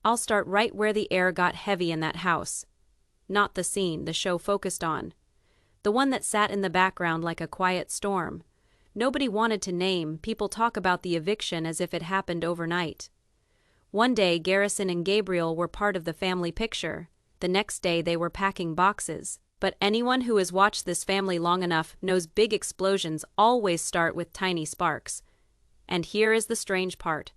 I'll start right where the air got heavy in that house. Not the scene the show focused on. The one that sat in the background like a quiet storm. Nobody wanted to name. People talk about the eviction as if it happened overnight. One day, Garrison and Gabriel were part of the family picture. The next day, they were packing boxes. But anyone who has watched this family long enough knows big explosions always start with tiny sparks. And here is the strange part.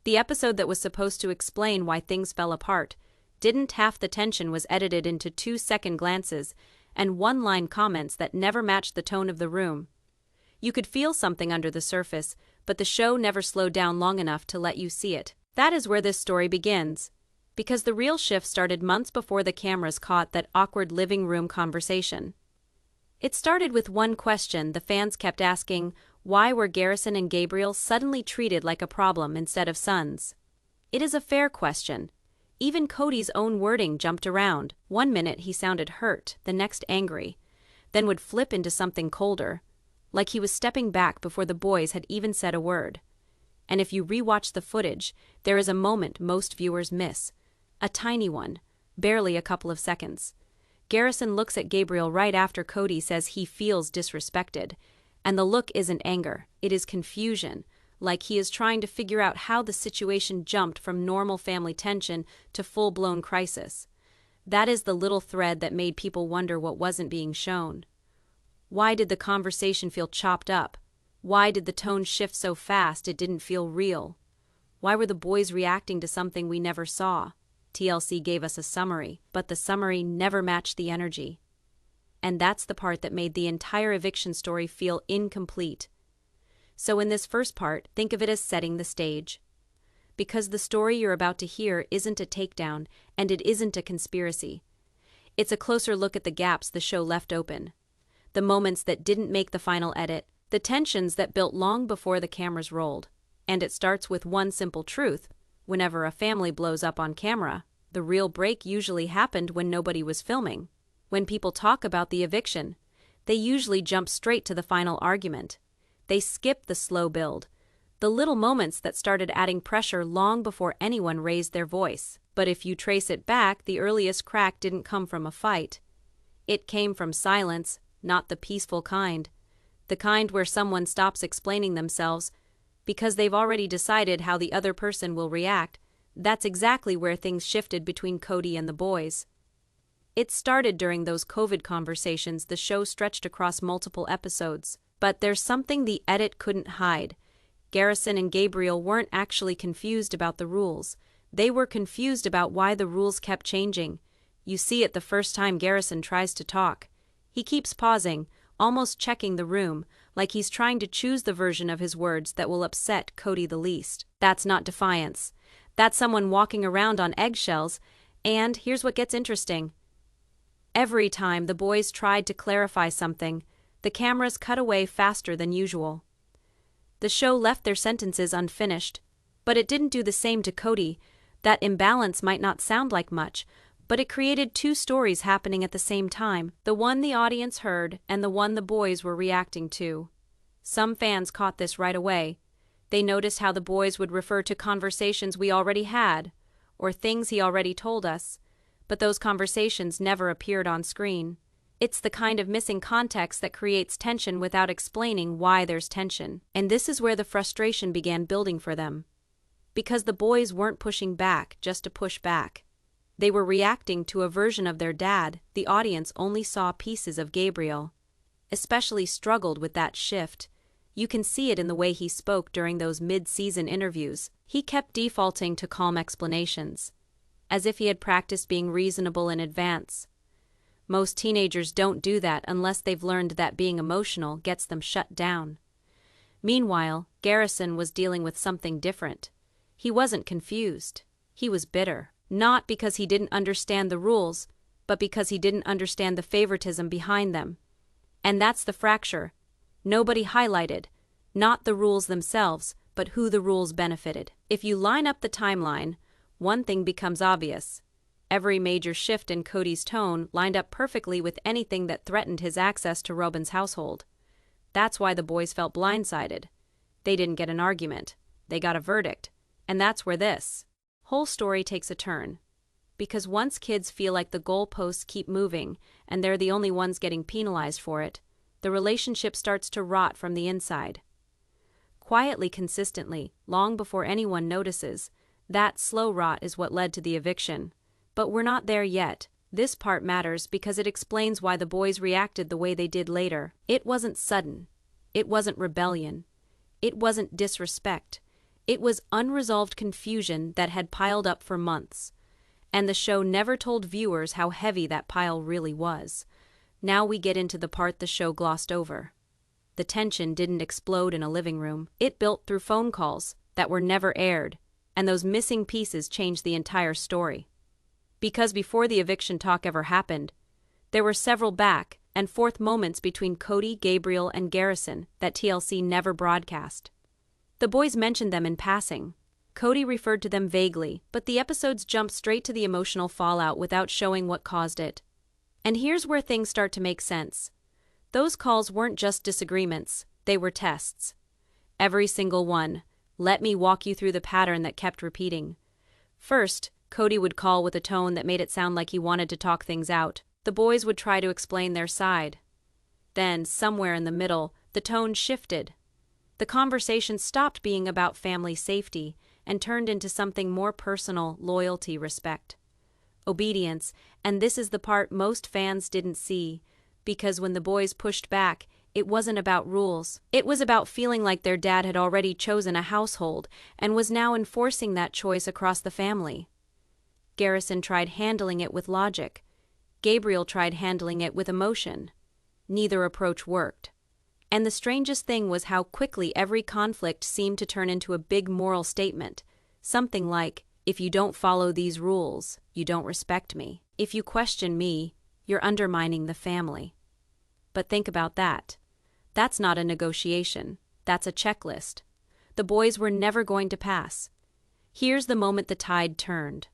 The episode that was supposed to explain why things fell apart didn't. Half the tension was edited into 2-second glances and one-line comments that never matched the tone of the room. You could feel something under the surface, but the show never slowed down long enough to let you see it. That is where this story begins. Because the real shift started months before the cameras caught that awkward living room conversation. It started with one question the fans kept asking: why were Garrison and Gabriel suddenly treated like a problem instead of sons? It is a fair question. Even Kody's own wording jumped around. One minute he sounded hurt, the next angry, then would flip into something colder, like he was stepping back before the boys had even said a word. And if you rewatch the footage, there is a moment most viewers miss. A tiny one, barely a couple of seconds. Garrison looks at Gabriel right after Kody says he feels disrespected, and the look isn't anger, it is confusion, like he is trying to figure out how the situation jumped from normal family tension to full-blown crisis. That is the little thread that made people wonder what wasn't being shown. Why did the conversation feel chopped up? Why did the tone shift so fast it didn't feel real? Why were the boys reacting to something we never saw? TLC gave us a summary, but the summary never matched the energy. And that's the part that made the entire eviction story feel incomplete. So in this first part, think of it as setting the stage. Because the story you're about to hear isn't a takedown, and it isn't a conspiracy. It's a closer look at the gaps the show left open. The moments that didn't make the final edit, the tensions that built long before the cameras rolled. And it starts with one simple truth. Whenever a family blows up on camera, the real break usually happened when nobody was filming. When people talk about the eviction, they usually jump straight to the final argument. They skip the slow build, the little moments that started adding pressure long before anyone raised their voice. But if you trace it back, the earliest crack didn't come from a fight. It came from silence, not the peaceful kind. The kind where someone stops explaining themselves because they've already decided how the other person will react. That's exactly where things shifted between Kody and the boys. It started during those COVID conversations the show stretched across multiple episodes. But there's something the edit couldn't hide. Garrison and Gabriel weren't actually confused about the rules. They were confused about why the rules kept changing. You see it the first time Garrison tries to talk. He keeps pausing, almost checking the room, like he's trying to choose the version of his words that will upset Kody the least. That's not defiance. That's someone walking around on eggshells. And here's what gets interesting. Every time the boys tried to clarify something, the cameras cut away faster than usual. The show left their sentences unfinished, but it didn't do the same to Kody. That imbalance might not sound like much, but it created two stories happening at the same time, the one the audience heard and the one the boys were reacting to. Some fans caught this right away. They noticed how the boys would refer to conversations we already had, or things he already told us, but those conversations never appeared on screen. It's the kind of missing context that creates tension without explaining why there's tension. And this is where the frustration began building for them. Because the boys weren't pushing back just to push back. They were reacting to a version of their dad. The audience only saw pieces of Gabriel. Especially struggled with that shift. You can see it in the way he spoke during those mid-season interviews. He kept defaulting to calm explanations, as if he had practiced being reasonable in advance. Most teenagers don't do that unless they've learned that being emotional gets them shut down. Meanwhile, Garrison was dealing with something different. He wasn't confused. He was bitter. Not because he didn't understand the rules, but because he didn't understand the favoritism behind them. And that's the fracture. Nobody highlighted, not the rules themselves, but who the rules benefited. If you line up the timeline, one thing becomes obvious. Every major shift in Kody's tone lined up perfectly with anything that threatened his access to Robin's household. That's why the boys felt blindsided. They didn't get an argument. They got a verdict. And that's where this whole story takes a turn. Because once kids feel like the goalposts keep moving and they're the only ones getting penalized for it, the relationship starts to rot from the inside. Quietly, consistently, long before anyone notices, that slow rot is what led to the eviction. But we're not there yet. This part matters because it explains why the boys reacted the way they did later. It wasn't sudden. It wasn't rebellion. It wasn't disrespect. It was unresolved confusion that had piled up for months. And the show never told viewers how heavy that pile really was. Now we get into the part the show glossed over. The tension didn't explode in a living room. It built through phone calls that were never aired, and those missing pieces changed the entire story. Because before the eviction talk ever happened, there were several back and forth moments between Kody, Gabriel, and Garrison that TLC never broadcast. The boys mentioned them in passing. Kody referred to them vaguely, but the episodes jumped straight to the emotional fallout without showing what caused it. And here's where things start to make sense. Those calls weren't just disagreements, they were tests. Every single one. Let me walk you through the pattern that kept repeating. First, Kody would call with a tone that made it sound like he wanted to talk things out. The boys would try to explain their side. Then, somewhere in the middle, the tone shifted. The conversation stopped being about family safety and turned into something more personal: loyalty, respect, obedience. And this is the part most fans didn't see, because when the boys pushed back, it wasn't about rules. It was about feeling like their dad had already chosen a household and was now enforcing that choice across the family. Garrison tried handling it with logic. Gabriel tried handling it with emotion. Neither approach worked. And the strangest thing was how quickly every conflict seemed to turn into a big moral statement. Something like, if you don't follow these rules, you don't respect me. If you question me, you're undermining the family. But think about that. That's not a negotiation. That's a checklist. The boys were never going to pass. Here's the moment the tide turned.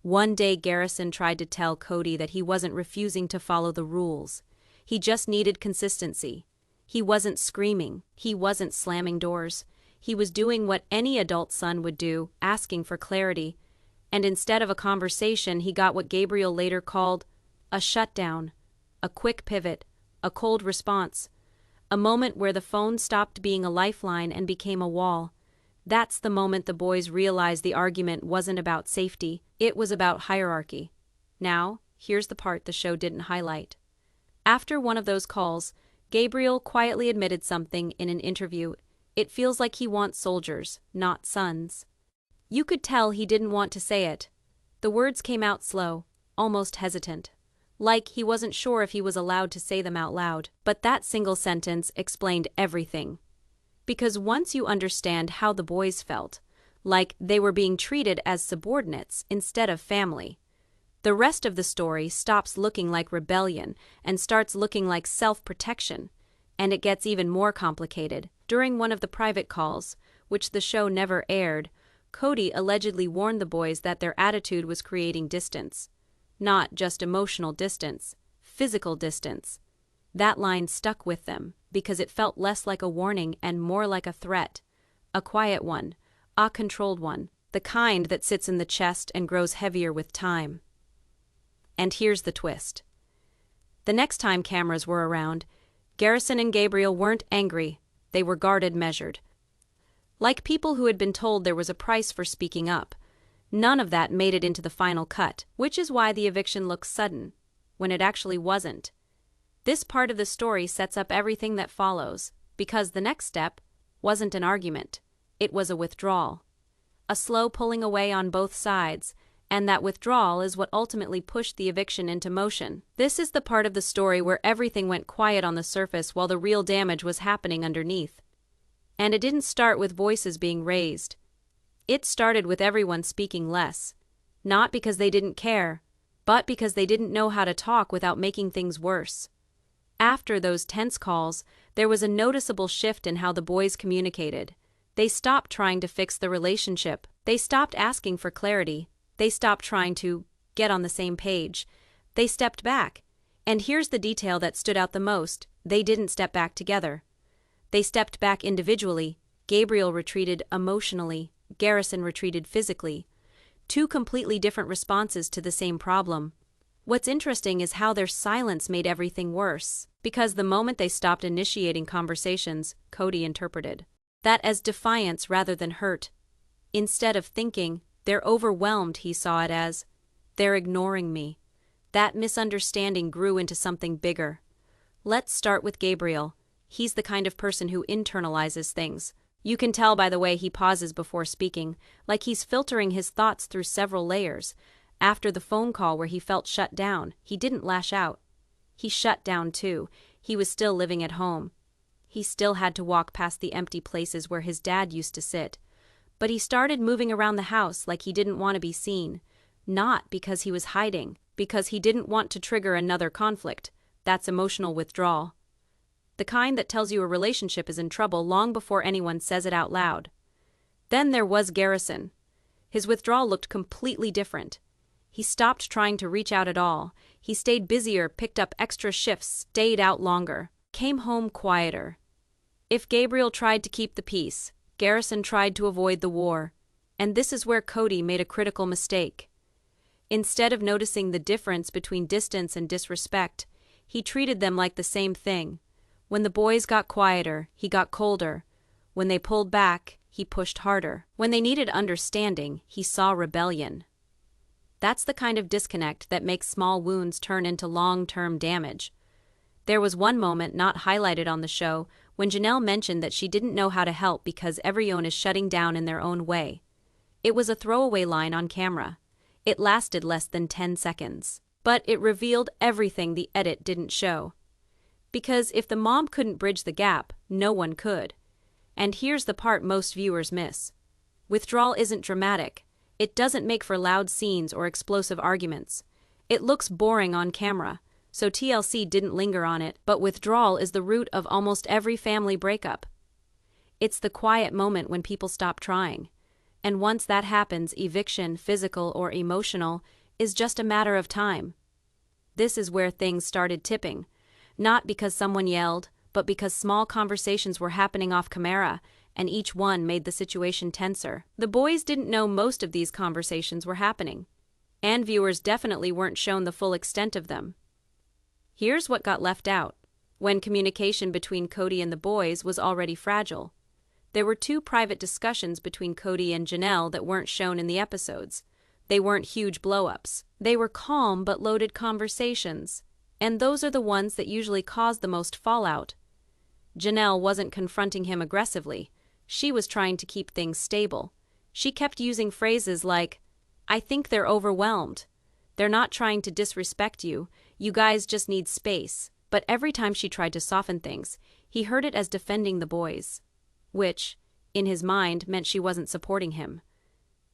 One day Garrison tried to tell Kody that he wasn't refusing to follow the rules. He just needed consistency. He wasn't screaming. He wasn't slamming doors. He was doing what any adult son would do, asking for clarity. And instead of a conversation, he got what Gabriel later called a shutdown, a quick pivot, a cold response, a moment where the phone stopped being a lifeline and became a wall. That's the moment the boys realized the argument wasn't about safety, it was about hierarchy. Now, here's the part the show didn't highlight. After one of those calls, Gabriel quietly admitted something in an interview. It feels like he wants soldiers, not sons. You could tell he didn't want to say it. The words came out slow, almost hesitant. Like he wasn't sure if he was allowed to say them out loud. But that single sentence explained everything. Because once you understand how the boys felt, like they were being treated as subordinates instead of family, the rest of the story stops looking like rebellion and starts looking like self-protection. And it gets even more complicated. During one of the private calls, which the show never aired, Kody allegedly warned the boys that their attitude was creating distance. Not just emotional distance, physical distance. That line stuck with them because it felt less like a warning and more like a threat. A quiet one, a controlled one, the kind that sits in the chest and grows heavier with time. And here's the twist. The next time cameras were around, Garrison and Gabriel weren't angry, they were guarded, measured. Like people who had been told there was a price for speaking up. None of that made it into the final cut, which is why the eviction looks sudden, when it actually wasn't. This part of the story sets up everything that follows, because the next step wasn't an argument, it was a withdrawal. A slow pulling away on both sides, and that withdrawal is what ultimately pushed the eviction into motion. This is the part of the story where everything went quiet on the surface while the real damage was happening underneath. And it didn't start with voices being raised. It started with everyone speaking less. Not because they didn't care, but because they didn't know how to talk without making things worse. After those tense calls, there was a noticeable shift in how the boys communicated. They stopped trying to fix the relationship. They stopped asking for clarity. They stopped trying to get on the same page. They stepped back. And here's the detail that stood out the most. They didn't step back together. They stepped back individually. Gabriel retreated emotionally. Garrison retreated physically. Two completely different responses to the same problem. What's interesting is how their silence made everything worse, because the moment they stopped initiating conversations, Kody interpreted that as defiance rather than hurt. Instead of thinking, "They're overwhelmed," he saw it as, "They're ignoring me." That misunderstanding grew into something bigger. Let's start with Gabriel. He's the kind of person who internalizes things. You can tell by the way he pauses before speaking, like he's filtering his thoughts through several layers. After the phone call where he felt shut down, he didn't lash out. He shut down too. He was still living at home. He still had to walk past the empty places where his dad used to sit. But he started moving around the house like he didn't want to be seen. Not because he was hiding, because he didn't want to trigger another conflict. That's emotional withdrawal. The kind that tells you a relationship is in trouble long before anyone says it out loud. Then there was Garrison. His withdrawal looked completely different. He stopped trying to reach out at all. He stayed busier, picked up extra shifts, stayed out longer, came home quieter. If Gabriel tried to keep the peace, Garrison tried to avoid the war. And this is where Kody made a critical mistake. Instead of noticing the difference between distance and disrespect, he treated them like the same thing. When the boys got quieter, he got colder. When they pulled back, he pushed harder. When they needed understanding, he saw rebellion. That's the kind of disconnect that makes small wounds turn into long-term damage. There was one moment not highlighted on the show when Janelle mentioned that she didn't know how to help because everyone is shutting down in their own way. It was a throwaway line on camera. It lasted less than 10 seconds. But it revealed everything the edit didn't show. Because if the mom couldn't bridge the gap, no one could. And here's the part most viewers miss. Withdrawal isn't dramatic. It doesn't make for loud scenes or explosive arguments. It looks boring on camera, so TLC didn't linger on it, but withdrawal is the root of almost every family breakup. It's the quiet moment when people stop trying. And once that happens, eviction, physical or emotional, is just a matter of time. This is where things started tipping. Not because someone yelled, but because small conversations were happening off camera, and each one made the situation tenser. The boys didn't know most of these conversations were happening, and viewers definitely weren't shown the full extent of them. Here's what got left out. When communication between Kody and the boys was already fragile. There were two private discussions between Kody and Janelle that weren't shown in the episodes. They weren't huge blow-ups. They were calm but loaded conversations. And those are the ones that usually cause the most fallout. Janelle wasn't confronting him aggressively. She was trying to keep things stable. She kept using phrases like, "I think they're overwhelmed. They're not trying to disrespect you. You guys just need space." But every time she tried to soften things, he heard it as defending the boys. Which, in his mind, meant she wasn't supporting him.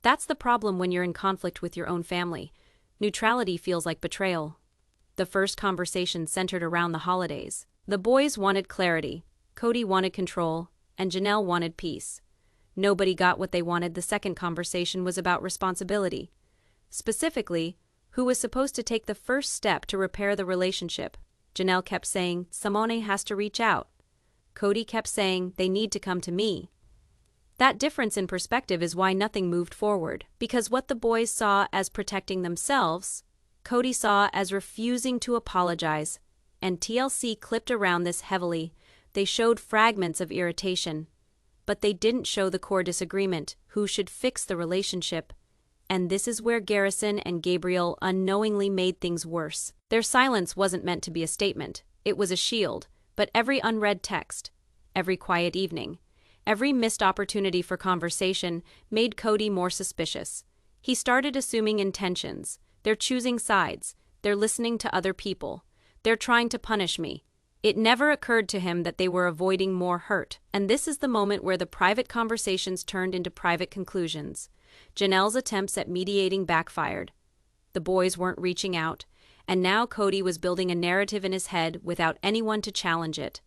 That's the problem when you're in conflict with your own family. Neutrality feels like betrayal. The first conversation centered around the holidays. The boys wanted clarity, Kody wanted control, and Janelle wanted peace. Nobody got what they wanted. The second conversation was about responsibility. Specifically, who was supposed to take the first step to repair the relationship. Janelle kept saying, "Simone has to reach out." Kody kept saying, "They need to come to me." That difference in perspective is why nothing moved forward. Because what the boys saw as protecting themselves, Kody saw as refusing to apologize, and TLC clipped around this heavily. They showed fragments of irritation, but they didn't show the core disagreement, who should fix the relationship. And this is where Garrison and Gabriel unknowingly made things worse. Their silence wasn't meant to be a statement, it was a shield, but every unread text, every quiet evening, every missed opportunity for conversation made Kody more suspicious. He started assuming intentions. They're choosing sides. They're listening to other people. They're trying to punish me. It never occurred to him that they were avoiding more hurt. And this is the moment where the private conversations turned into private conclusions. Janelle's attempts at mediating backfired. The boys weren't reaching out. And now Kody was building a narrative in his head without anyone to challenge it.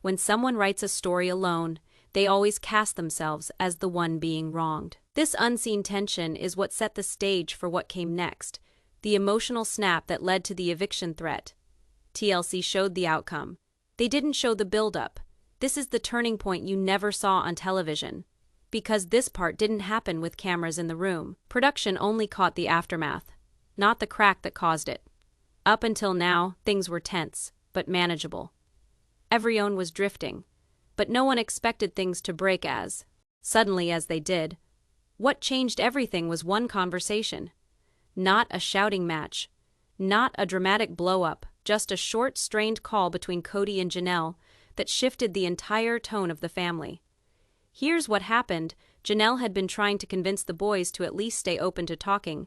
When someone writes a story alone, they always cast themselves as the one being wronged. This unseen tension is what set the stage for what came next. The emotional snap that led to the eviction threat. TLC showed the outcome. They didn't show the build-up. This is the turning point you never saw on television. because this part didn't happen with cameras in the room. Production only caught the aftermath, not the crack that caused it. Up until now, things were tense, but manageable. Everyone was drifting, but no one expected things to break as suddenly as they did. What changed everything was one conversation. Not a shouting match, not a dramatic blow-up, just a short, strained call between Kody and Janelle that shifted the entire tone of the family. Here's what happened. Janelle had been trying to convince the boys to at least stay open to talking,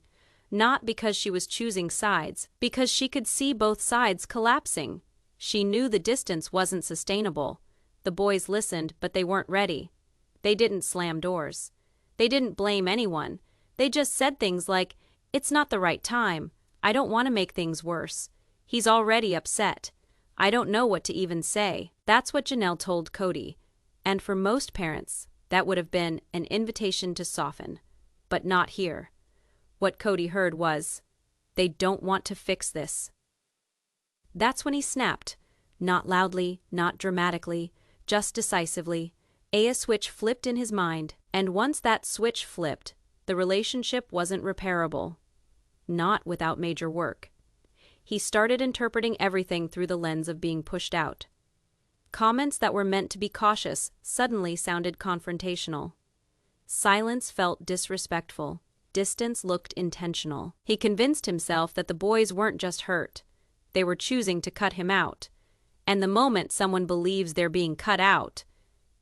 not because she was choosing sides, because she could see both sides collapsing. She knew the distance wasn't sustainable. The boys listened, but they weren't ready. They didn't slam doors. They didn't blame anyone. They just said things like, "It's not the right time. I don't want to make things worse. He's already upset. I don't know what to even say." That's what Janelle told Kody. And for most parents, that would have been an invitation to soften. But not here. What Kody heard was, "They don't want to fix this." That's when he snapped. Not loudly, not dramatically, just decisively. A switch flipped in his mind, and once that switch flipped, the relationship wasn't repairable. Not without major work. He started interpreting everything through the lens of being pushed out. Comments that were meant to be cautious suddenly sounded confrontational. Silence felt disrespectful. Distance looked intentional. He convinced himself that the boys weren't just hurt. They were choosing to cut him out. And the moment someone believes they're being cut out,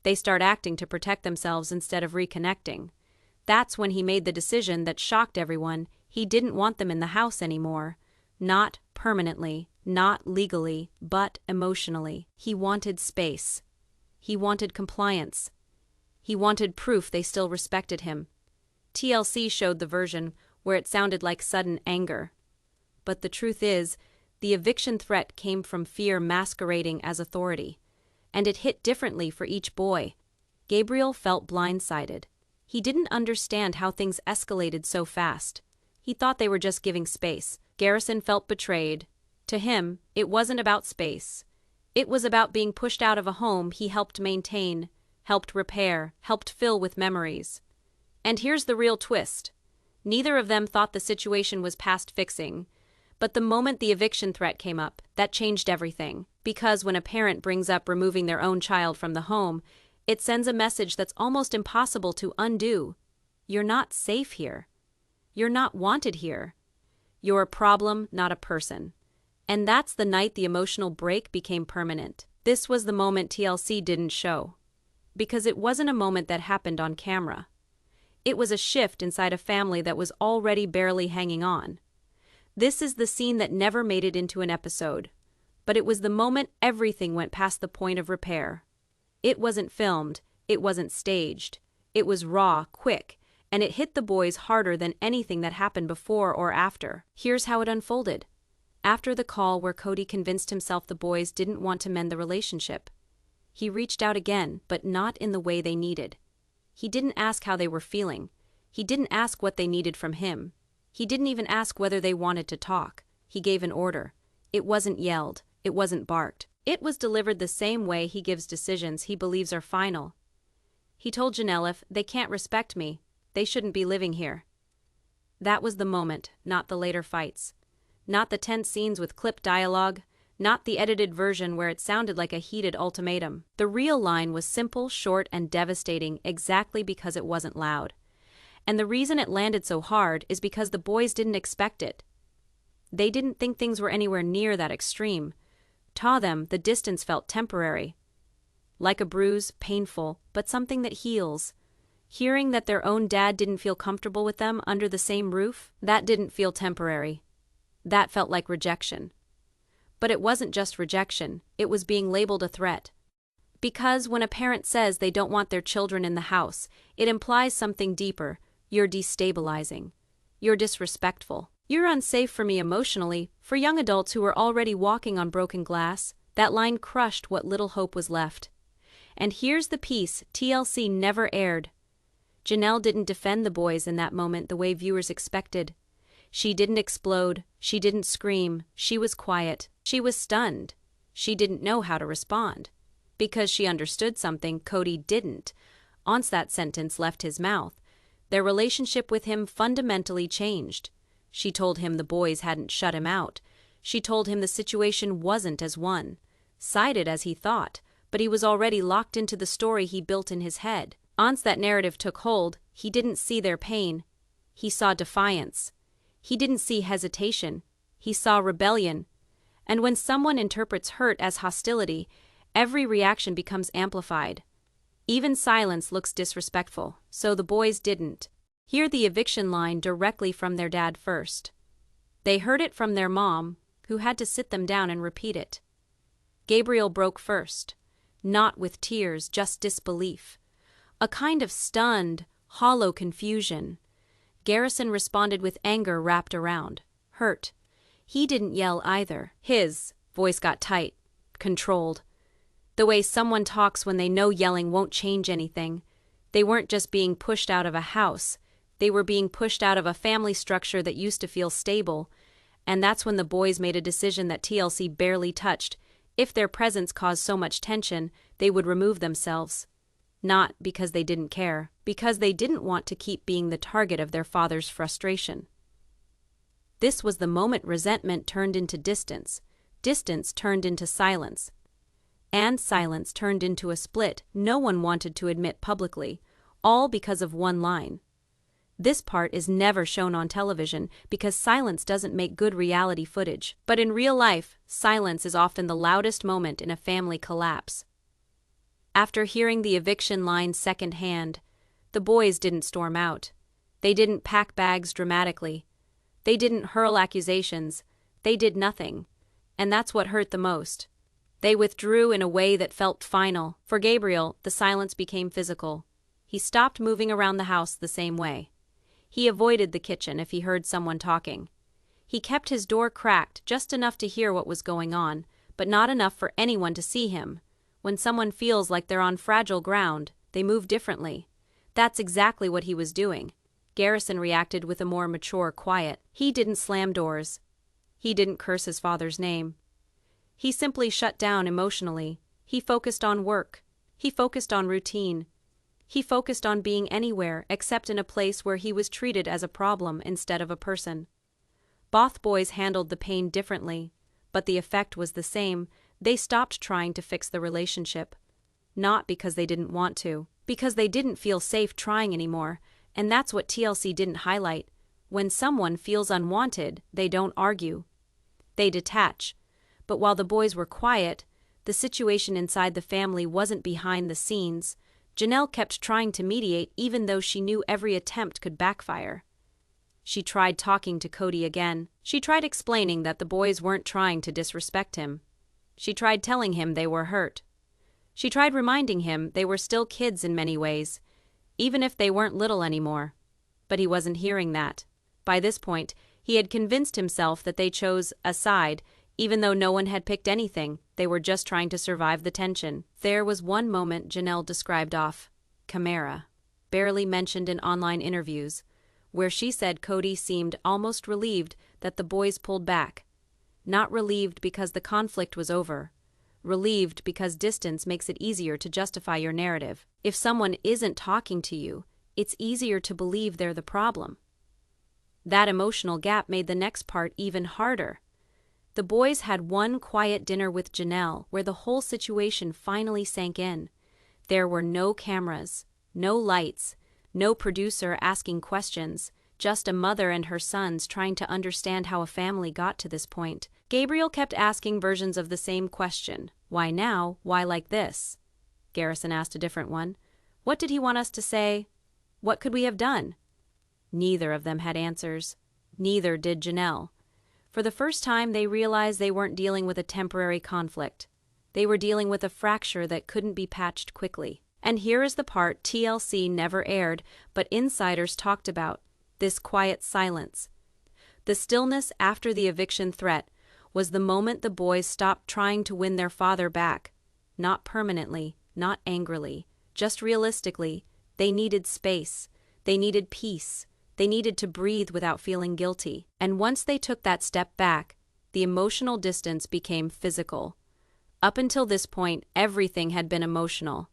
they start acting to protect themselves instead of reconnecting. That's when he made the decision that shocked everyone. He didn't want them in the house anymore. Not permanently, not legally, but emotionally. He wanted space. He wanted compliance. He wanted proof they still respected him. TLC showed the version where it sounded like sudden anger. But the truth is, the eviction threat came from fear masquerading as authority. And it hit differently for each boy. Gabriel felt blindsided. He didn't understand how things escalated so fast. He thought they were just giving space. Garrison felt betrayed. To him, it wasn't about space. It was about being pushed out of a home he helped maintain, helped repair, helped fill with memories. And here's the real twist. Neither of them thought the situation was past fixing. But the moment the eviction threat came up, that changed everything. Because when a parent brings up removing their own child from the home, it sends a message that's almost impossible to undo. You're not safe here. You're not wanted here. You're a problem, not a person. And that's the night the emotional break became permanent. This was the moment TLC didn't show. Because it wasn't a moment that happened on camera. It was a shift inside a family that was already barely hanging on. This is the scene that never made it into an episode. But it was the moment everything went past the point of repair. It wasn't filmed, it wasn't staged. It was raw, quick, and it hit the boys harder than anything that happened before or after. Here's how it unfolded. After the call where Kody convinced himself the boys didn't want to mend the relationship, he reached out again, but not in the way they needed. He didn't ask how they were feeling. He didn't ask what they needed from him. He didn't even ask whether they wanted to talk. He gave an order. It wasn't yelled. It wasn't barked. It was delivered the same way he gives decisions he believes are final. He told Janelle if they can't respect me, they shouldn't be living here. That was the moment, not the later fights. Not the tense scenes with clipped dialogue, not the edited version where it sounded like a heated ultimatum. The real line was simple, short, and devastating exactly because it wasn't loud. And the reason it landed so hard is because the boys didn't expect it. They didn't think things were anywhere near that extreme. To them, the distance felt temporary. Like a bruise, painful, but something that heals. Hearing that their own dad didn't feel comfortable with them under the same roof, that didn't feel temporary. That felt like rejection. But it wasn't just rejection, it was being labeled a threat. Because when a parent says they don't want their children in the house, it implies something deeper. You're destabilizing. You're disrespectful. You're unsafe for me emotionally. For young adults who were already walking on broken glass, that line crushed what little hope was left. And here's the piece TLC never aired. Janelle didn't defend the boys in that moment the way viewers expected. She didn't explode. She didn't scream. She was quiet. She was stunned. She didn't know how to respond. Because she understood something Kody didn't. Once that sentence left his mouth, their relationship with him fundamentally changed. She told him the boys hadn't shut him out. She told him the situation wasn't as one-sided as he thought, but he was already locked into the story he built in his head. Once that narrative took hold, he didn't see their pain. He saw defiance. He didn't see hesitation. He saw rebellion. And when someone interprets hurt as hostility, every reaction becomes amplified. Even silence looks disrespectful, so the boys didn't hear the eviction line directly from their dad first. They heard it from their mom, who had to sit them down and repeat it. Gabriel broke first, not with tears, just disbelief. A kind of stunned, hollow confusion. Garrison responded with anger wrapped around hurt. He didn't yell either. His voice got tight, controlled. The way someone talks when they know yelling won't change anything. They weren't just being pushed out of a house. They were being pushed out of a family structure that used to feel stable. And that's when the boys made a decision that TLC barely touched. If their presence caused so much tension, they would remove themselves. Not because they didn't care, because they didn't want to keep being the target of their father's frustration. This was the moment resentment turned into distance, distance turned into silence, and silence turned into a split no one wanted to admit publicly, all because of one line. This part is never shown on television because silence doesn't make good reality footage. But in real life, silence is often the loudest moment in a family collapse. After hearing the eviction line secondhand, the boys didn't storm out. They didn't pack bags dramatically. They didn't hurl accusations. They did nothing. And that's what hurt the most. They withdrew in a way that felt final. For Gabriel, the silence became physical. He stopped moving around the house the same way. He avoided the kitchen if he heard someone talking. He kept his door cracked just enough to hear what was going on, but not enough for anyone to see him. When someone feels like they're on fragile ground, they move differently. That's exactly what he was doing. Garrison reacted with a more mature quiet. He didn't slam doors. He didn't curse his father's name. He simply shut down emotionally. He focused on work. He focused on routine. He focused on being anywhere except in a place where he was treated as a problem instead of a person. Both boys handled the pain differently, but the effect was the same. They stopped trying to fix the relationship. Not because they didn't want to, because they didn't feel safe trying anymore, and that's what TLC didn't highlight. When someone feels unwanted, they don't argue. They detach. But while the boys were quiet, the situation inside the family wasn't behind the scenes. Janelle kept trying to mediate even though she knew every attempt could backfire. She tried talking to Kody again. She tried explaining that the boys weren't trying to disrespect him. She tried telling him they were hurt. She tried reminding him they were still kids in many ways, even if they weren't little anymore. But he wasn't hearing that. By this point, he had convinced himself that they chose a side, even though no one had picked anything. They were just trying to survive the tension. There was one moment Janelle described off-camera, barely mentioned in online interviews, where she said Kody seemed almost relieved that the boys pulled back. Not relieved because the conflict was over. Relieved because distance makes it easier to justify your narrative. If someone isn't talking to you, it's easier to believe they're the problem. That emotional gap made the next part even harder. The boys had one quiet dinner with Janelle where the whole situation finally sank in. There were no cameras, no lights, no producer asking questions, just a mother and her sons trying to understand how a family got to this point. Gabriel kept asking versions of the same question. Why now? Why like this? Garrison asked a different one. What did he want us to say? What could we have done? Neither of them had answers. Neither did Janelle. For the first time, they realized they weren't dealing with a temporary conflict. They were dealing with a fracture that couldn't be patched quickly. And here is the part TLC never aired, but insiders talked about. This quiet silence. The stillness after the eviction threat was the moment the boys stopped trying to win their father back. Not permanently, not angrily, just realistically. They needed space. They needed peace. They needed to breathe without feeling guilty. And once they took that step back, the emotional distance became physical. Up until this point, everything had been emotional.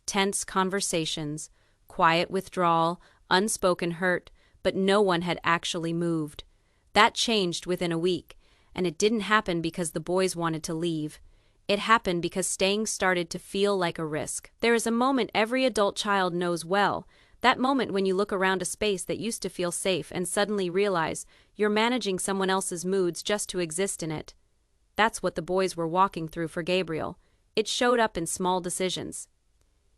tense conversations, quiet withdrawal, unspoken hurt, but no one had actually moved. That changed within a week, and it didn't happen because the boys wanted to leave. It happened because staying started to feel like a risk. There is a moment every adult child knows well, that moment when you look around a space that used to feel safe and suddenly realize you're managing someone else's moods just to exist in it. That's what the boys were walking through for Gabriel. It showed up in small decisions.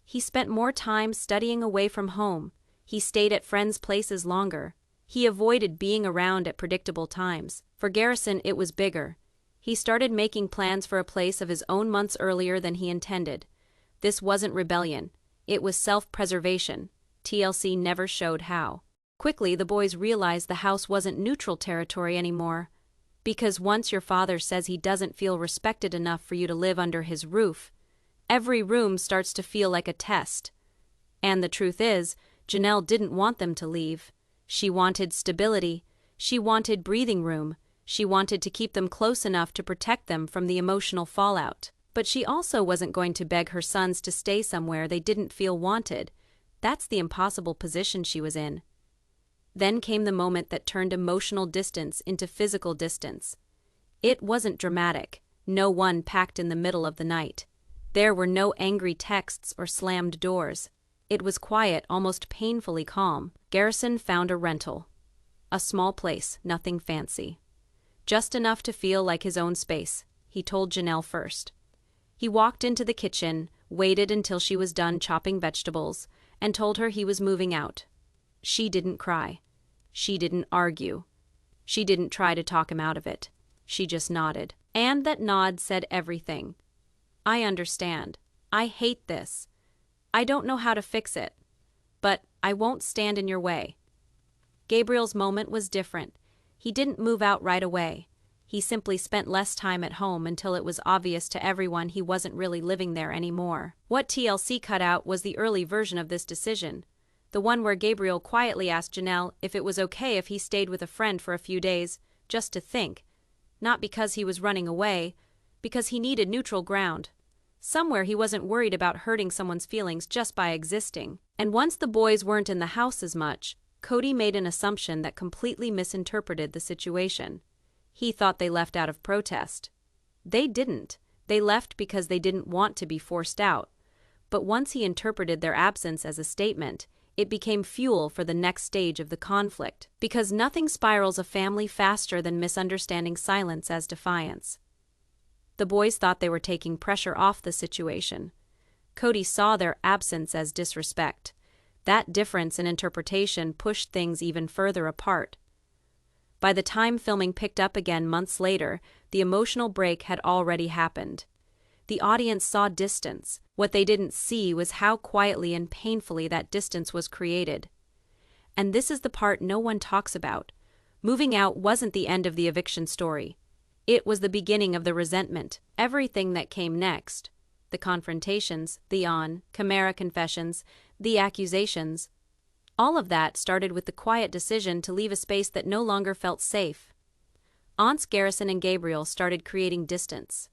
He spent more time studying away from home. He stayed at friends' places longer. He avoided being around at predictable times. For Garrison, it was bigger. He started making plans for a place of his own months earlier than he intended. This wasn't rebellion. It was self-preservation. TLC never showed how. Quickly, the boys realized the house wasn't neutral territory anymore. Because once your father says he doesn't feel respected enough for you to live under his roof, every room starts to feel like a test. And the truth is, Janelle didn't want them to leave. She wanted stability. She wanted breathing room. She wanted to keep them close enough to protect them from the emotional fallout. But she also wasn't going to beg her sons to stay somewhere they didn't feel wanted. That's the impossible position she was in. Then came the moment that turned emotional distance into physical distance. It wasn't dramatic. No one packed in the middle of the night. There were no angry texts or slammed doors. It was quiet, almost painfully calm. Garrison found a rental. A small place, nothing fancy. Just enough to feel like his own space, he told Janelle first. He walked into the kitchen, waited until she was done chopping vegetables, and told her he was moving out. She didn't cry. She didn't argue. She didn't try to talk him out of it. She just nodded. And that nod said everything. I understand. I hate this. I don't know how to fix it. But I won't stand in your way. Gabriel's moment was different. He didn't move out right away. He simply spent less time at home until it was obvious to everyone he wasn't really living there anymore. What TLC cut out was the early version of this decision. The one where Gabriel quietly asked Janelle if it was okay if he stayed with a friend for a few days, just to think. Not because he was running away, because he needed neutral ground. Somewhere he wasn't worried about hurting someone's feelings just by existing. And once the boys weren't in the house as much, Kody made an assumption that completely misinterpreted the situation. He thought they left out of protest. They didn't. They left because they didn't want to be forced out. But once he interpreted their absence as a statement, it became fuel for the next stage of the conflict. Because nothing spirals a family faster than misunderstanding silence as defiance. The boys thought they were taking pressure off the situation. Kody saw their absence as disrespect. That difference in interpretation pushed things even further apart. By the time filming picked up again months later, the emotional break had already happened. The audience saw distance. What they didn't see was how quietly and painfully that distance was created. And this is the part no one talks about. Moving out wasn't the end of the eviction story. It was the beginning of the resentment. Everything that came next, the confrontations, the on-camera confessions, the accusations, all of that started with the quiet decision to leave a space that no longer felt safe. Aunts Garrison and Gabriel started creating distance.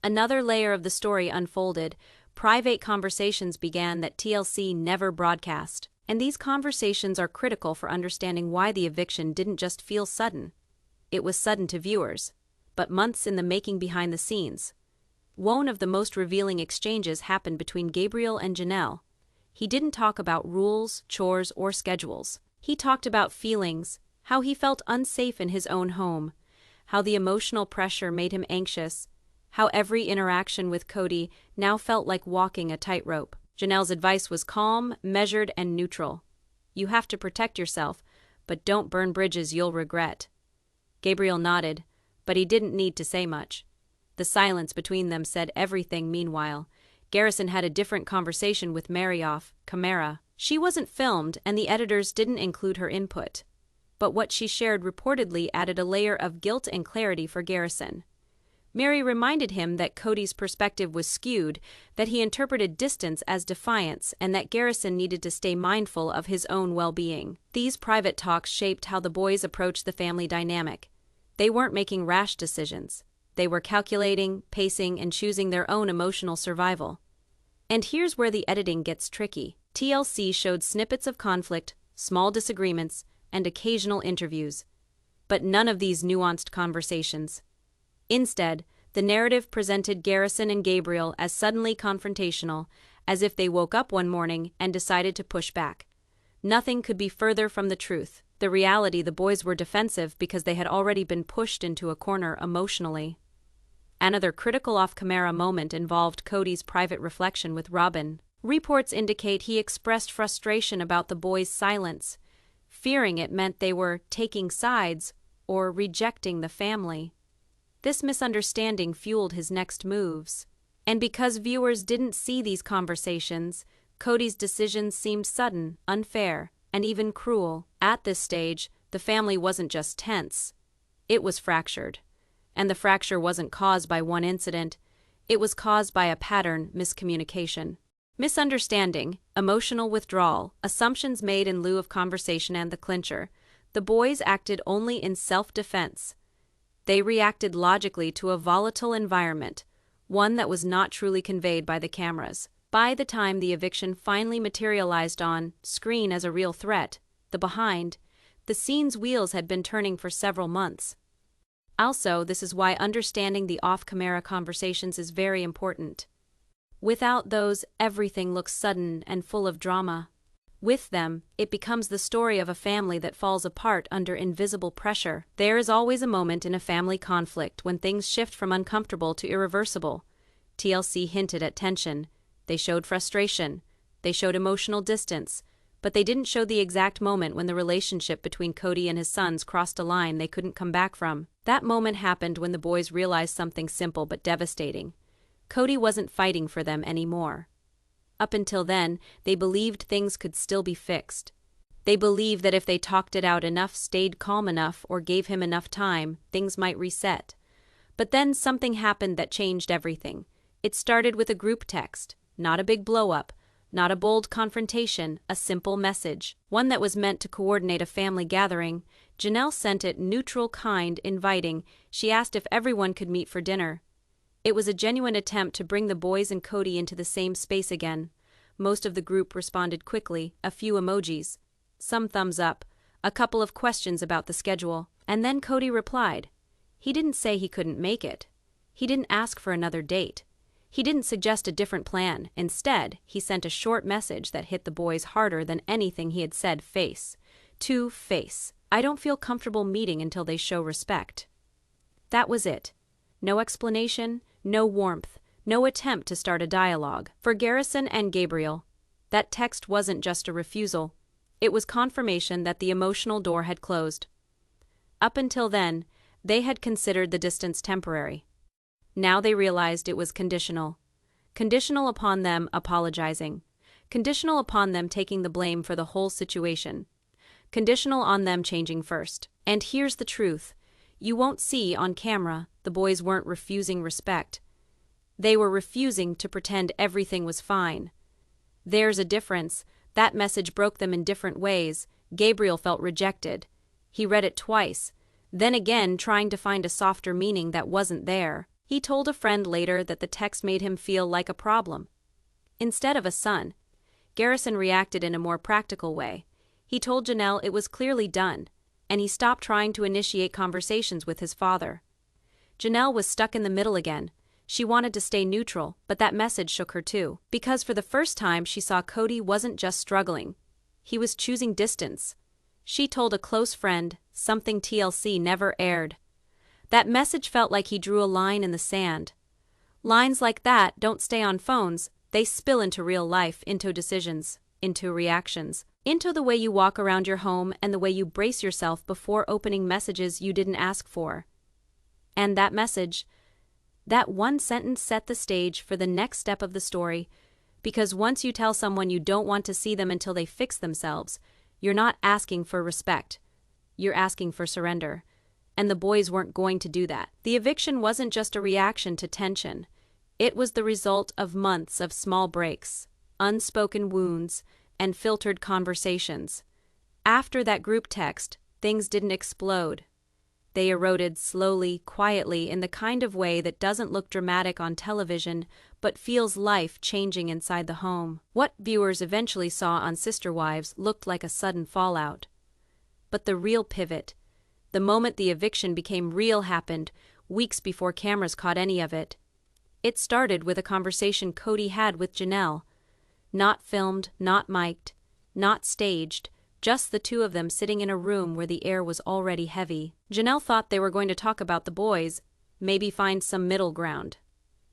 Another layer of the story unfolded. Private conversations began that TLC never broadcast. And these conversations are critical for understanding why the eviction didn't just feel sudden. It was sudden to viewers, but months in the making behind the scenes. One of the most revealing exchanges happened between Gabriel and Janelle. He didn't talk about rules, chores, or schedules. He talked about feelings, how he felt unsafe in his own home, how the emotional pressure made him anxious, how every interaction with Kody now felt like walking a tightrope. Janelle's advice was calm, measured, and neutral. You have to protect yourself, but don't burn bridges you'll regret. Gabriel nodded, but he didn't need to say much. The silence between them said everything. Meanwhile, Garrison had a different conversation with Mary off camera. She wasn't filmed, and the editors didn't include her input. But what she shared reportedly added a layer of guilt and clarity for Garrison. Mary reminded him that Kody's perspective was skewed, that he interpreted distance as defiance, and that Garrison needed to stay mindful of his own well-being. These private talks shaped how the boys approached the family dynamic. They weren't making rash decisions. They were calculating, pacing, and choosing their own emotional survival. And here's where the editing gets tricky. TLC showed snippets of conflict, small disagreements, and occasional interviews. But none of these nuanced conversations. Instead, the narrative presented Garrison and Gabriel as suddenly confrontational, as if they woke up one morning and decided to push back. Nothing could be further from the truth. The reality, the boys were defensive because they had already been pushed into a corner emotionally. Another critical off-camera moment involved Kody's private reflection with Robin. Reports indicate he expressed frustration about the boys' silence, fearing it meant they were taking sides or rejecting the family. This misunderstanding fueled his next moves. And because viewers didn't see these conversations, Kody's decisions seemed sudden, unfair, and even cruel. At this stage, the family wasn't just tense. It was fractured. And the fracture wasn't caused by one incident. It was caused by a pattern: miscommunication. Misunderstanding, emotional withdrawal, assumptions made in lieu of conversation, and the clincher. The boys acted only in self-defense. They reacted logically to a volatile environment, one that was not truly conveyed by the cameras. By the time the eviction finally materialized on screen as a real threat, the scene's wheels had been turning for several months. Also, this is why understanding the off-camera conversations is very important. Without those, everything looks sudden and full of drama. With them, it becomes the story of a family that falls apart under invisible pressure. There is always a moment in a family conflict when things shift from uncomfortable to irreversible. TLC hinted at tension. They showed frustration. They showed emotional distance. But they didn't show the exact moment when the relationship between Kody and his sons crossed a line they couldn't come back from. That moment happened when the boys realized something simple but devastating. Kody wasn't fighting for them anymore. Up until then, they believed things could still be fixed. They believed that if they talked it out enough, stayed calm enough, or gave him enough time, things might reset. But then something happened that changed everything. It started with a group text, not a big blow-up, not a bold confrontation, a simple message. One that was meant to coordinate a family gathering. Janelle sent it neutral, kind, inviting. She asked if everyone could meet for dinner. It was a genuine attempt to bring the boys and Kody into the same space again. Most of the group responded quickly, a few emojis, some thumbs up, a couple of questions about the schedule. And then Kody replied. He didn't say he couldn't make it. He didn't ask for another date. He didn't suggest a different plan. Instead, he sent a short message that hit the boys harder than anything he had said face to face. I don't feel comfortable meeting until they show respect. That was it. No explanation, no warmth, no attempt to start a dialogue. For Garrison and Gabriel, that text wasn't just a refusal. It was confirmation that the emotional door had closed. Up until then, they had considered the distance temporary. Now they realized it was conditional. Conditional upon them apologizing. Conditional upon them taking the blame for the whole situation. Conditional on them changing first. And here's the truth. You won't see on camera the boys weren't refusing respect. They were refusing to pretend everything was fine. There's a difference. That message broke them in different ways. Gabriel felt rejected. He read it twice, then again trying to find a softer meaning that wasn't there. He told a friend later that the text made him feel like a problem. Instead of a son, Garrison reacted in a more practical way. He told Janelle it was clearly done, and he stopped trying to initiate conversations with his father. Janelle was stuck in the middle again. She wanted to stay neutral, but that message shook her too. Because for the first time she saw Kody wasn't just struggling. He was choosing distance. She told a close friend, something TLC never aired. That message felt like he drew a line in the sand. Lines like that don't stay on phones, they spill into real life, into decisions, into reactions, into the way you walk around your home and the way you brace yourself before opening messages you didn't ask for. And that message, that one sentence set the stage for the next step of the story, because once you tell someone you don't want to see them until they fix themselves, you're not asking for respect, you're asking for surrender. And the boys weren't going to do that. The eviction wasn't just a reaction to tension. It was the result of months of small breaks, unspoken wounds, and filtered conversations. After that group text, things didn't explode. They eroded slowly, quietly, in the kind of way that doesn't look dramatic on television, but feels life changing inside the home. What viewers eventually saw on Sister Wives looked like a sudden fallout. But the real pivot, the moment the eviction became real, happened weeks before cameras caught any of it. It started with a conversation Kody had with Janelle. Not filmed, not mic'd, not staged, just the two of them sitting in a room where the air was already heavy. Janelle thought they were going to talk about the boys, maybe find some middle ground.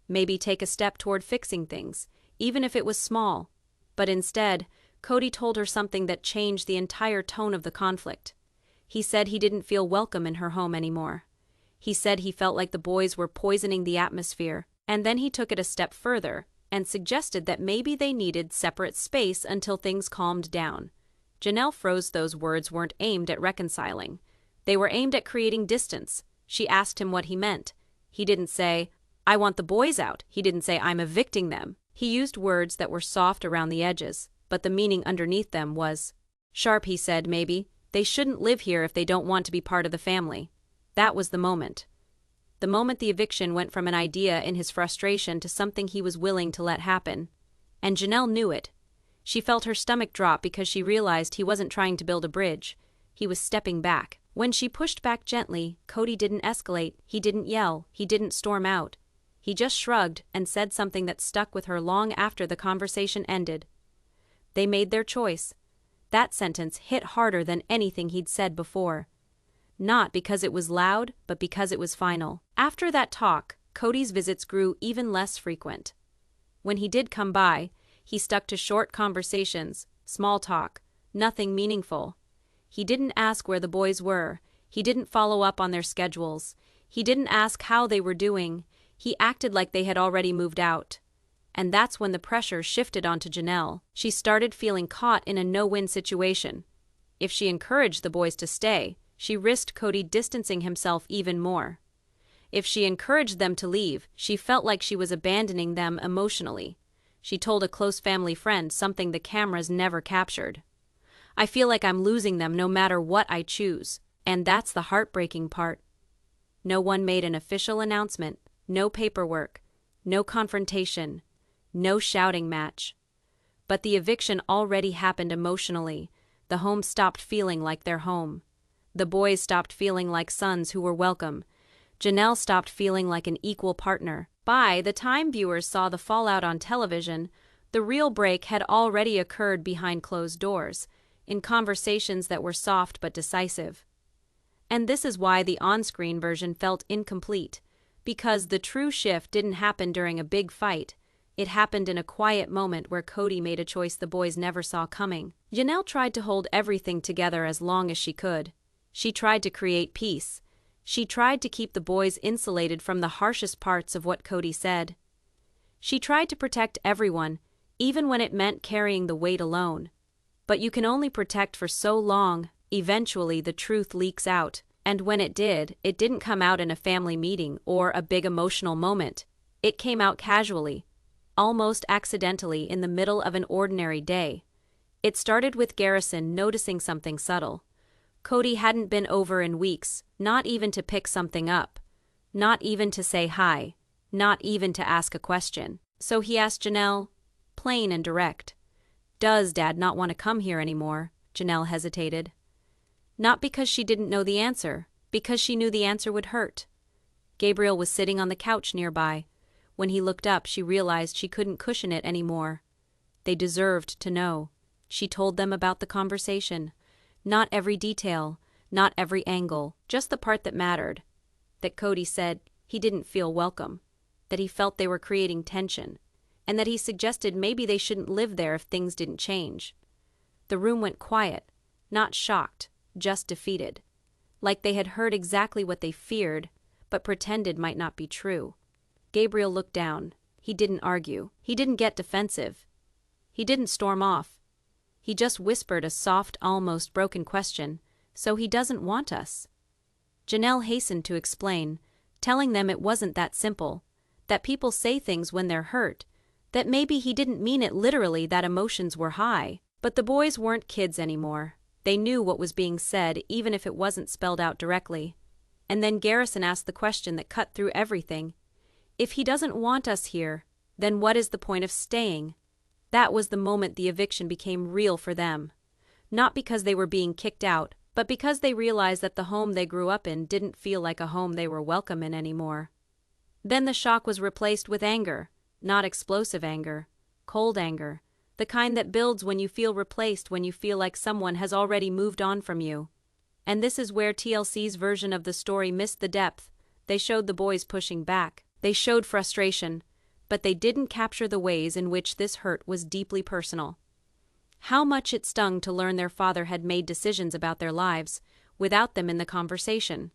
Maybe take a step toward fixing things, even if it was small. But instead, Kody told her something that changed the entire tone of the conflict. He said he didn't feel welcome in her home anymore. He said he felt like the boys were poisoning the atmosphere, and then he took it a step further and suggested that maybe they needed separate space until things calmed down. Janelle froze. Those words weren't aimed at reconciling. They were aimed at creating distance. She asked him what he meant. He didn't say, "I want the boys out." He didn't say, "I'm evicting them." He used words that were soft around the edges, but the meaning underneath them was sharp. He said, maybe, they shouldn't live here if they don't want to be part of the family. That was the moment. The moment the eviction went from an idea in his frustration to something he was willing to let happen. And Janelle knew it. She felt her stomach drop because she realized he wasn't trying to build a bridge. He was stepping back. When she pushed back gently, Kody didn't escalate. He didn't yell. He didn't storm out. He just shrugged and said something that stuck with her long after the conversation ended. They made their choice. That sentence hit harder than anything he'd said before. Not because it was loud, but because it was final. After that talk, Kody's visits grew even less frequent. When he did come by, he stuck to short conversations, small talk, nothing meaningful. He didn't ask where the boys were. He didn't follow up on their schedules. He didn't ask how they were doing. He acted like they had already moved out. And that's when the pressure shifted onto Janelle. She started feeling caught in a no-win situation. If she encouraged the boys to stay, she risked Kody distancing himself even more. If she encouraged them to leave, she felt like she was abandoning them emotionally. She told a close family friend something the cameras never captured. "I feel like I'm losing them no matter what I choose." And that's the heartbreaking part. No one made an official announcement, no paperwork, no confrontation, no shouting match. But the eviction already happened emotionally. The home stopped feeling like their home. The boys stopped feeling like sons who were welcome. Janelle stopped feeling like an equal partner. By the time viewers saw the fallout on television, the real break had already occurred behind closed doors, in conversations that were soft but decisive. And this is why the on-screen version felt incomplete, because the true shift didn't happen during a big fight. It happened in a quiet moment where Kody made a choice the boys never saw coming. Janelle tried to hold everything together as long as she could. She tried to create peace. She tried to keep the boys insulated from the harshest parts of what Kody said. She tried to protect everyone, even when it meant carrying the weight alone. But you can only protect for so long. Eventually the truth leaks out, and when it didn't come out in a family meeting or a big emotional moment. It came out casually, almost accidentally, in the middle of an ordinary day. It started with Garrison noticing something subtle. Kody hadn't been over in weeks, not even to pick something up, not even to say hi, not even to ask a question. So he asked Janelle, plain and direct, "Does Dad not want to come here anymore?" Janelle hesitated. Not because she didn't know the answer, because she knew the answer would hurt. Gabriel was sitting on the couch nearby. When he looked up, she realized she couldn't cushion it anymore. They deserved to know. She told them about the conversation. Not every detail, not every angle, just the part that mattered. That Kody said he didn't feel welcome, that he felt they were creating tension, and that he suggested maybe they shouldn't live there if things didn't change. The room went quiet, not shocked, just defeated. Like they had heard exactly what they feared, but pretended might not be true. Gabriel looked down. He didn't argue. He didn't get defensive. He didn't storm off. He just whispered a soft, almost broken question. "So he doesn't want us?" Janelle hastened to explain, telling them it wasn't that simple, that people say things when they're hurt, that maybe he didn't mean it literally, that emotions were high. But the boys weren't kids anymore. They knew what was being said even if it wasn't spelled out directly. And then Garrison asked the question that cut through everything. If he doesn't want us here, then what is the point of staying? That was the moment the eviction became real for them. Not because they were being kicked out, but because they realized that the home they grew up in didn't feel like a home they were welcome in anymore. Then the shock was replaced with anger, not explosive anger, cold anger, the kind that builds when you feel replaced, when you feel like someone has already moved on from you. And this is where TLC's version of the story missed the depth. They showed the boys pushing back. They showed frustration, but they didn't capture the ways in which this hurt was deeply personal. How much it stung to learn their father had made decisions about their lives, without them in the conversation.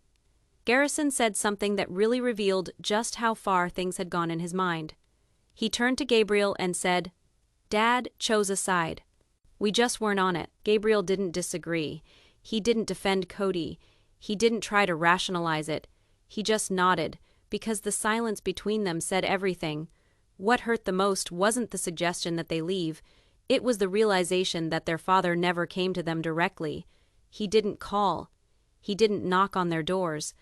Garrison said something that really revealed just how far things had gone in his mind. He turned to Gabriel and said, "Dad chose a side. We just weren't on it." Gabriel didn't disagree. He didn't defend Kody. He didn't try to rationalize it. He just nodded, because the silence between them said everything. What hurt the most wasn't the suggestion that they leave. It was the realization that their father never came to them directly. He didn't call. He didn't knock on their doors.